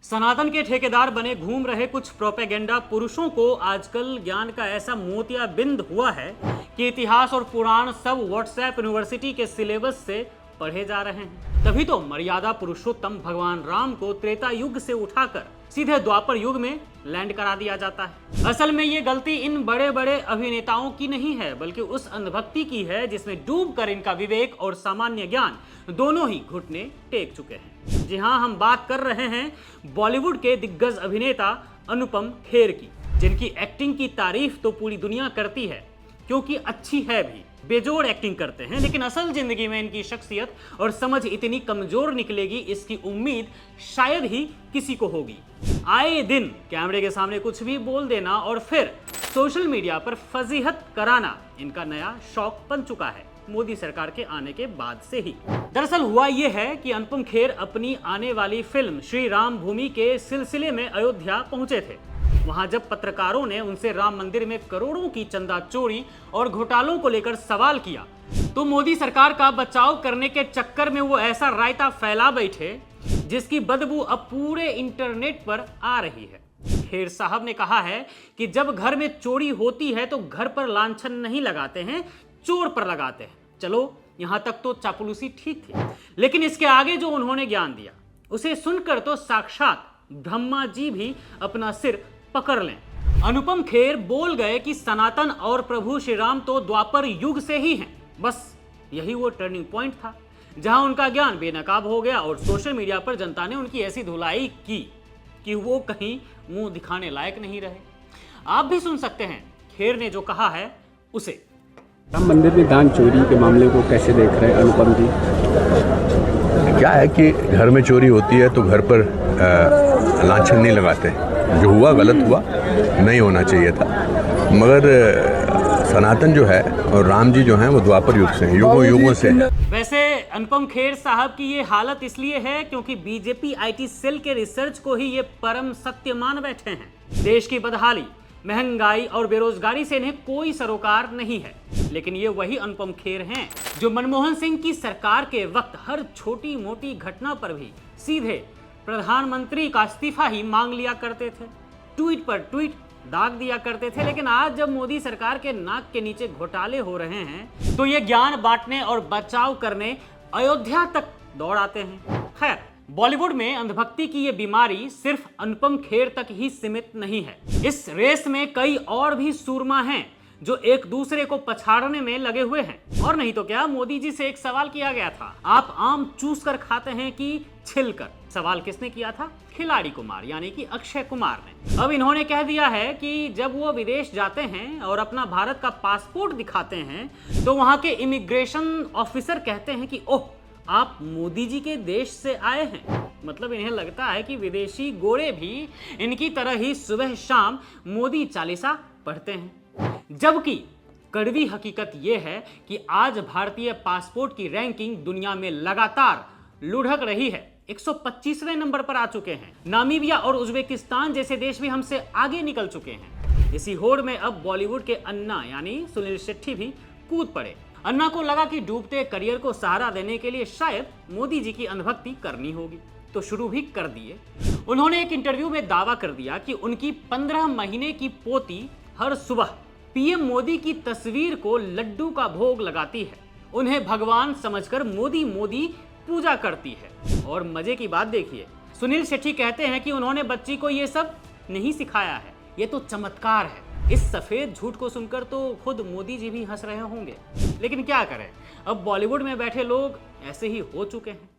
सनातन के ठेकेदार बने घूम रहे कुछ प्रोपेगेंडा पुरुषों को आजकल ज्ञान का ऐसा मोतियाबिंद हुआ है कि इतिहास और पुराण सब व्हाट्सएप यूनिवर्सिटी के सिलेबस से पढ़े जा रहे हैं। तभी तो मर्यादा पुरुषोत्तम भगवान राम को त्रेता युग से उठाकर सीधे द्वापर युग में लैंड करा दिया जाता है। असल में ये गलती इन बड़े बड़े अभिनेताओं की नहीं है, बल्कि उस अंधभक्ति की है जिसमें डूबकर इनका विवेक और सामान्य ज्ञान दोनों ही घुटने टेक चुके हैं। जी हाँ, हम बात कर रहे हैं बॉलीवुड के दिग्गज अभिनेता अनुपम खेर की, जिनकी एक्टिंग की तारीफ तो पूरी दुनिया करती है क्योंकि अच्छी है भी, बेजोड़ एक्टिंग करते हैं, लेकिन असल जिंदगी में इनकी शख्सियत और समझ इतनी कमजोर निकलेगी इसकी उम्मीद शायद ही किसी को होगी। आए दिन कैमरे के सामने कुछ भी बोल देना और फिर सोशल मीडिया पर फजीहत कराना इनका नया शौक बन चुका है, मोदी सरकार के आने के बाद से ही। दरअसल हुआ यह है कि अनुपम खेर अपनी आने वाली फिल्म श्री राम भूमि के सिलसिले में अयोध्या पहुंचे थे। वहां जब पत्रकारों ने उनसे राम मंदिर में करोड़ों की चंदा चोरी और घोटालों को लेकर सवाल किया तो मोदी सरकार का बचाव करने के चक्कर में वो ऐसा रायता फैला बैठे जिसकी बदबू अब पूरे इंटरनेट पर आ रही है। खेर साहब ने कहा है कि जब घर में चोरी होती है तो घर पर लांछन नहीं लगाते हैं, चोर पर लगाते हैं। चलो यहां तक तो चापलूसी ठीक थी, लेकिन इसके आगे जो उन्होंने ज्ञान दिया उसे सुनकर तो साक्षात ब्रह्मा जी भी अपना सिर पकड़ लें। अनुपम खेर बोल गए कि सनातन और प्रभु श्री राम तो द्वापर युग से ही हैं। बस यही वो टर्निंग पॉइंट था जहां उनका ज्ञान बेनकाब हो गया और सोशल मीडिया पर जनता ने उनकी ऐसी धुलाई की कि वो कहीं मुंह दिखाने लायक नहीं रहे। आप भी सुन सकते हैं खेर ने जो कहा है उसे। राम मंदिर में दान चोरी के मामले को कैसे देख रहे हैं अनुपम जी? क्या है कि घर में चोरी होती है तो घर पर लांछन नहीं लगाते। जो हुआ गलत हुआ, नहीं होना चाहिए था, मगर सनातन जो है और राम जी जो हैं वो द्वापर युग से हैं, युगों युगों से हैं। वैसे अनुपम खेर साहब की ये हालत इसलिए है क्योंकि बीजेपी आईटी सेल के रिसर्च को ही ये परम सत्य मान बैठे हैं। देश की बदहाली, महंगाई और बेरोजगारी से इन्हें कोई सरोकार नहीं है, लेकिन ये वही अनुपम खेर हैं जो मनमोहन सिंह की सरकार के वक्त हर छोटी मोटी घटना पर भी सीधे प्रधानमंत्री का इस्तीफा ही मांग लिया करते थे, ट्वीट पर ट्वीट दाग दिया करते थे। लेकिन आज जब मोदी सरकार के नाक के नीचे घोटाले हो रहे हैं तो ये ज्ञान बांटने और बचाव करने अयोध्या तक दौड़ आते हैं। खैर, बॉलीवुड में अंधभक्ति की ये बीमारी सिर्फ अनुपम खेर तक ही सीमित नहीं है। इस रेस में कई और भी सूरमा हैं जो एक दूसरे को पछाड़ने में लगे हुए हैं। और नहीं तो क्या, मोदी जी से एक सवाल किया गया था, आप आम चूस कर खाते हैं कि छिलकर? सवाल किसने किया था? खिलाड़ी कुमार यानी कि अक्षय कुमार ने। अब इन्होंने कह दिया है कि जब वो विदेश जाते हैं और अपना भारत का पासपोर्ट दिखाते हैं तो वहां के इमिग्रेशन ऑफिसर कहते हैं कि ओह, आप मोदी जी के देश से आए हैं। मतलब इन्हें लगता है कि विदेशी गोरे भी इनकी तरह ही सुबह शाम मोदी चालीसा पढ़ते हैं। जबकि कड़वी हकीकत यह है कि आज भारतीय पासपोर्ट की रैंकिंग दुनिया में लगातार लुढ़क रही है। 125वें नंबर पर आ चुके हैं। नामीबिया और उज्बेकिस्तान जैसे देश भी हमसे आगे निकल चुके हैं। इसी होड़ में अब बॉलीवुड के अन्ना यानी सुनील शेट्टी भी कूद पड़े। अन्ना को लगा कि डूबते करियर को सहारा देने के लिए शायद मोदी जी की अंधभक्ति करनी होगी, तो शुरू भी कर दिए। उन्होंने एक इंटरव्यू में दावा कर दिया कि उनकी 15 महीने की पोती हर सुबह पीएम मोदी की तस्वीर को लड्डू का भोग लगाती है, उन्हें भगवान समझकर मोदी मोदी पूजा करती है। और मजे की बात देखिए, सुनील शेट्टी कहते हैं कि उन्होंने बच्ची को ये सब नहीं सिखाया है, ये तो चमत्कार है। इस सफेद झूठ को सुनकर तो खुद मोदी जी भी हंस रहे होंगे, लेकिन क्या करें, अब बॉलीवुड में बैठे लोग ऐसे ही हो चुके हैं।